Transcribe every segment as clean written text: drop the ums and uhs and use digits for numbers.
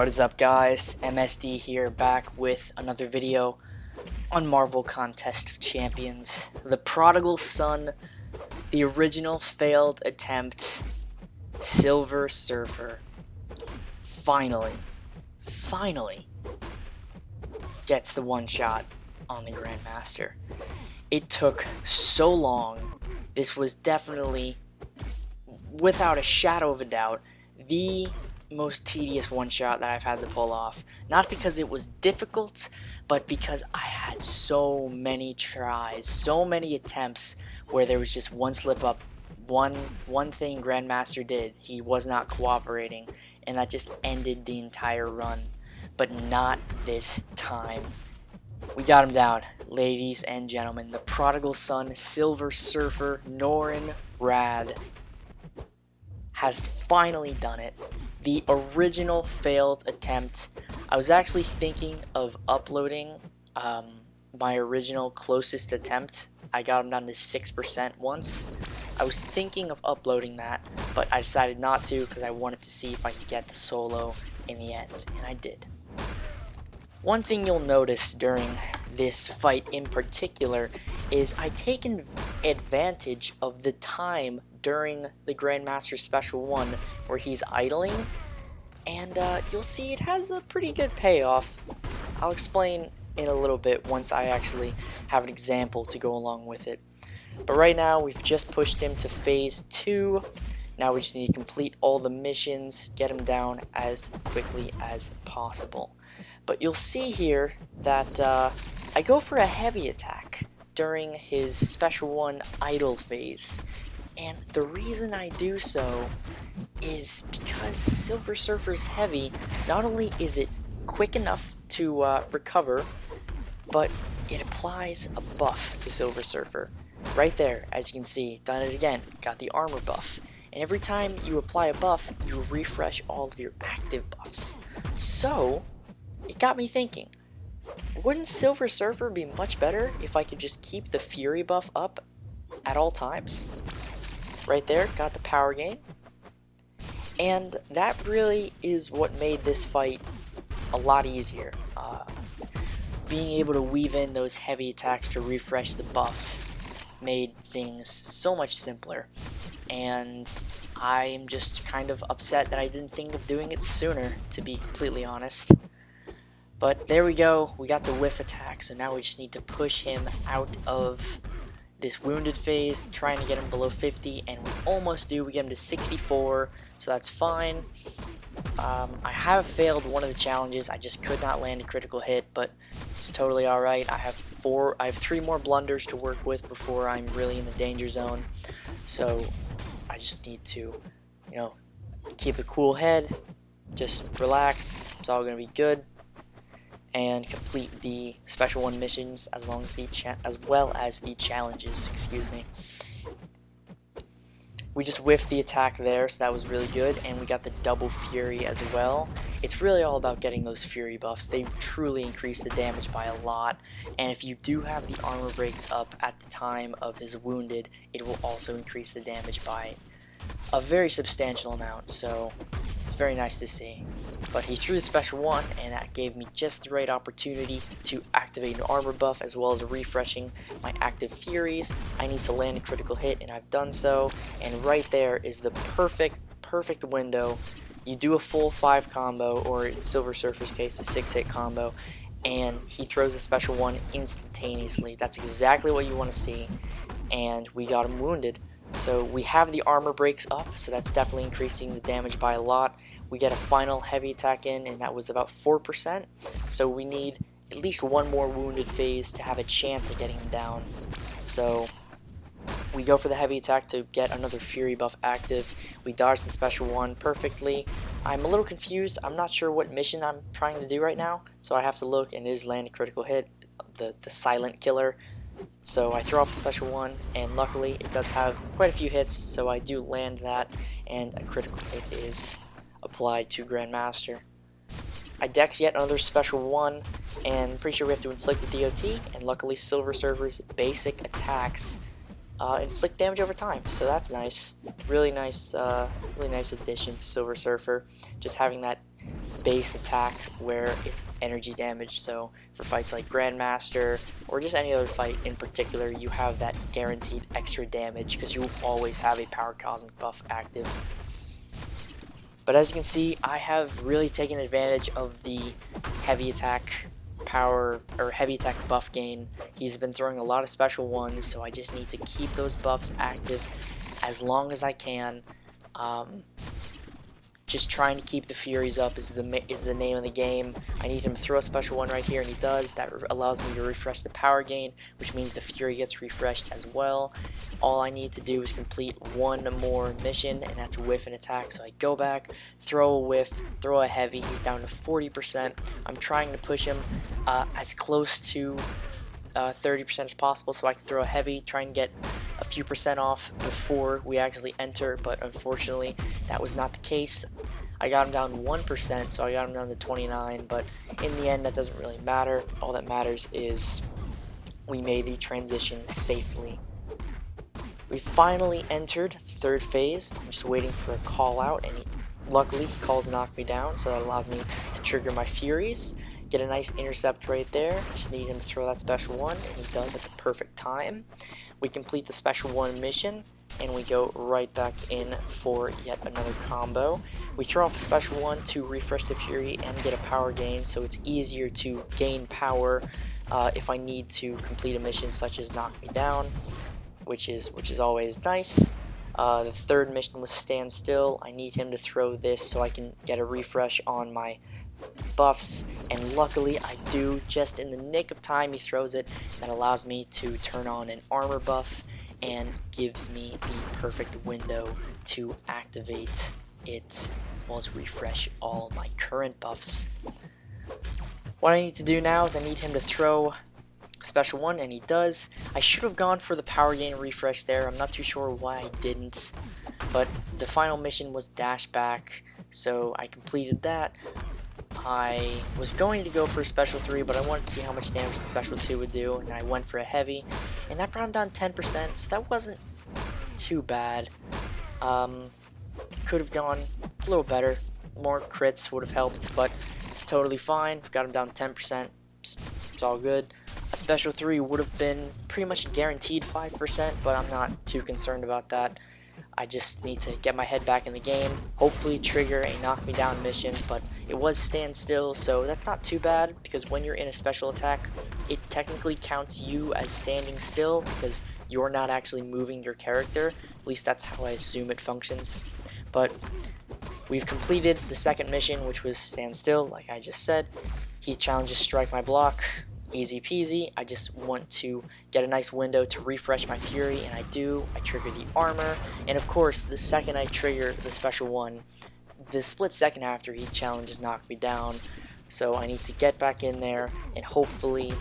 What is up, guys? MSD here, back with another video on Marvel Contest of Champions. The Prodigal Son, the original failed attempt, Silver Surfer, finally gets the one shot on the GrandMaster. It took so long. This was definitely, without a shadow of a doubt, the most tedious one shot that I've had to pull off. Not because it was difficult, but because I had so many tries, so many attempts where there was just one slip up, one thing GrandMaster did. He was not cooperating, and that just ended the entire run. But not this time. We got him down, ladies and gentlemen. The Prodigal Son, Silver Surfer, NORRIN, RADD has finally done it. The original failed attempt. I was actually thinking of uploading my original closest attempt. I got him down to 6% once. I was thinking of uploading that, but I decided not to because I wanted to see if I could get the solo in the end, and I did. One thing you'll notice during this fight in particular is I taken advantage of the time during the GrandMaster Special 1 where he's idling, and you'll see it has a pretty good payoff. I'll explain in a little bit once I actually have an example to go along with it. But right now we've just pushed him to Phase 2. Now we just need to complete all the missions, get him down as quickly as possible. But you'll see here that I go for a heavy attack during his Special 1 idle phase. And the reason I do so is because Silver Surfer's heavy. Not only is it quick enough to recover, but it applies a buff to Silver Surfer. Right there, as you can see, done it again, got the armor buff. And every time you apply a buff, you refresh all of your active buffs. So, it got me thinking, wouldn't Silver Surfer be much better if I could just keep the Fury buff up at all times? Right there, got the power gain. And that really is what made this fight a lot easier. Being able to weave in those heavy attacks to refresh the buffs made things so much simpler. And I'm just kind of upset that I didn't think of doing it sooner, to be completely honest. But there we go, we got the whiff attack, so now we just need to push him out of this wounded phase, trying to get him below 50, and we almost do. We get him to 64, so that's fine. I have failed one of the challenges. I just could not land a critical hit, but it's totally alright. I have 3 more blunders to work with before I'm really in the danger zone, so I just need to, keep a cool head, just relax, it's all going to be good, and complete the Special 1 missions as well as the challenges, excuse me. We just whiffed the attack there, so that was really good, and we got the double Fury as well. It's really all about getting those Fury buffs. They truly increase the damage by a lot, and if you do have the armor breaks up at the time of his wounded, it will also increase the damage by a very substantial amount, so it's very nice to see. But he threw the Special 1, and that gave me just the right opportunity to activate an armor buff as well as refreshing my active Furies. I need to land a critical hit, and I've done so, and right there is the perfect window. You do a full 5 combo, or in Silver Surfer's case, a 6-hit combo, and he throws the Special 1 instantaneously. That's exactly what you want to see, and we got him wounded. So we have the armor breaks up, so that's definitely increasing the damage by a lot. We get a final heavy attack in, and that was about 4%, so we need at least one more wounded phase to have a chance at getting him down. So we go for the heavy attack to get another Fury buff active. We dodge the Special 1 perfectly. I'm a little confused. I'm not sure what mission I'm trying to do right now, so I have to look, and it is land a critical hit, the silent killer. So I throw off a Special 1, and luckily it does have quite a few hits, so I do land that, and a critical hit is applied to GrandMaster. I dex yet another Special 1, and I'm pretty sure we have to inflict the DOT, and luckily Silver Surfer's basic attacks inflict damage over time, so that's nice. Really nice addition to Silver Surfer, just having that base attack where it's energy damage. So for fights like GrandMaster or just any other fight in particular, you have that guaranteed extra damage because you always have a power cosmic buff active. But as you can see, I have really taken advantage of the heavy attack power or heavy attack buff gain. He's been throwing a lot of special ones, so I just need to keep those buffs active as long as I can. Just trying to keep the Furies up is the name of the game. I need him to throw a special one right here, and he does. That allows me to refresh the power gain, which means the Fury gets refreshed as well. All I need to do is complete one more mission, and that's whiff and attack. So I go back, throw a whiff, throw a heavy. He's down to 40%. I'm trying to push him as close to 30% as possible so I can throw a heavy, try and get a few percent off before we actually enter, but unfortunately that was not the case. I got him down 1%, so I got him down to 29, but in the end that doesn't really matter. All that matters is we made the transition safely. We finally entered the third phase. I'm just waiting for a call out, and luckily he calls knock me down, so that allows me to trigger my Furies. Get a nice intercept right there. I just need him to throw that special one, and he does at the perfect time. We complete the special one mission, and we go right back in for yet another combo. We throw off a special one to refresh the Fury and get a power gain, so it's easier to gain power if I need to complete a mission such as knock me down, which is always nice. The third mission was stand still. I need him to throw this so I can get a refresh on my buffs, and luckily I do. Just in the nick of time he throws it, and that allows me to turn on an armor buff and gives me the perfect window to activate it as well as refresh all my current buffs. What I need to do now is I need him to throw special one, and he does. I should have gone for the power gain refresh there. I'm not too sure why I didn't, but the final mission was dash back, so I completed that. I was going to go for a special 3, but I wanted to see how much damage the special 2 would do, and I went for a heavy, and that brought him down 10%, so that wasn't too bad. Could have gone a little better. More crits would have helped, but it's totally fine. Got him down 10%. It's all good. A special 3 would have been pretty much guaranteed 5%, but I'm not too concerned about that. I just need to get my head back in the game, hopefully trigger a knock me down mission, but it was stand still, so that's not too bad, because when you're in a special attack, it technically counts you as standing still, because you're not actually moving your character. At least that's how I assume it functions. But we've completed the second mission, which was stand still, like I just said. He challenges strike my block. Easy peasy. I just want to get a nice window to refresh my Fury, and I do. I trigger the armor, and of course, the second I trigger the special one, the split second after he challenges knock me down, so I need to get back in there and hopefully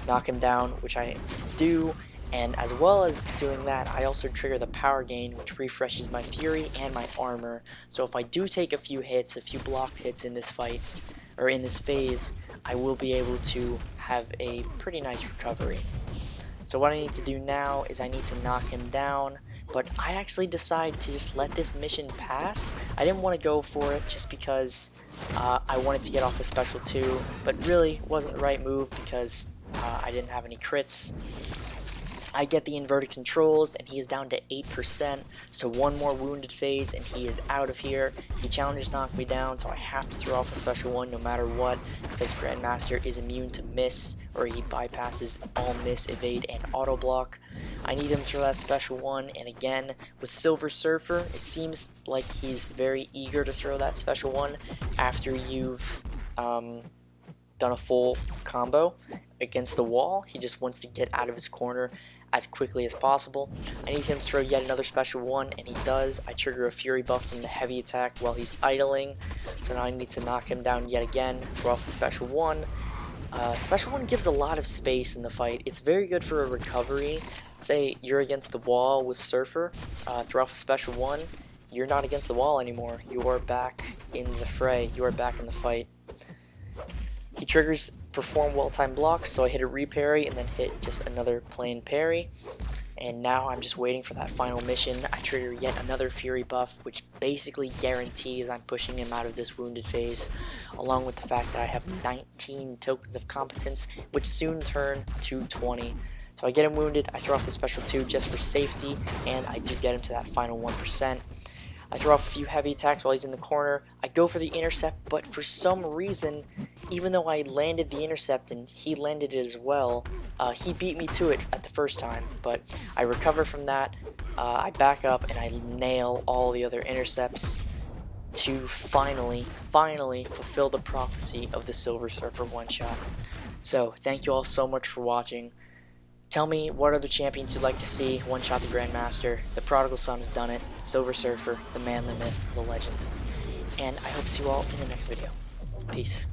knock him down, which I do. And as well as doing that, I also trigger the power gain, which refreshes my Fury and my armor. So if I do take a few hits, a few blocked hits in this fight, or in this phase, I will be able to have a pretty nice recovery. So what I need to do now is I need to knock him down, but I actually decide to just let this mission pass. I didn't want to go for it just because I wanted to get off a special 2, but really wasn't the right move because I didn't have any crits. I get the inverted controls, and he is down to 8%, so one more wounded phase, and he is out of here. He challenges knock me down, so I have to throw off a special one no matter what, because GrandMaster is immune to miss, or he bypasses all miss, evade, and auto block. I need him to throw that special one, and again, with Silver Surfer, it seems like he's very eager to throw that special one after you've done a full combo against the wall. He just wants to get out of his corner as quickly as possible. I need him to throw yet another special one, and he does. I trigger a Fury buff from the heavy attack while he's idling, so now I need to knock him down yet again, throw off a special one. Special one gives a lot of space in the fight. It's very good for a recovery. Say you're against the wall with Surfer, throw off a special one, you're not against the wall anymore. You are back in the fray. You are back in the fight. He triggers perform well-timed blocks, so I hit a reparry and then hit just another plain parry. And now I'm just waiting for that final mission. I trigger yet another Fury buff, which basically guarantees I'm pushing him out of this wounded phase, along with the fact that I have 19 tokens of competence, which soon turn to 20. So I get him wounded, I throw off the special 2 just for safety, and I do get him to that final 1%. I throw off a few heavy attacks while he's in the corner. I go for the intercept, but for some reason, even though I landed the intercept and he landed it as well, he beat me to it at the first time. But I recover from that, I back up, and I nail all the other intercepts to finally fulfill the prophecy of the Silver Surfer one-shot. So, thank you all so much for watching. Tell me what other champions you'd like to see one-shot the Grandmaster. The Prodigal Son has done it. Silver Surfer, the man, the myth, the legend. And I hope to see you all in the next video. Peace.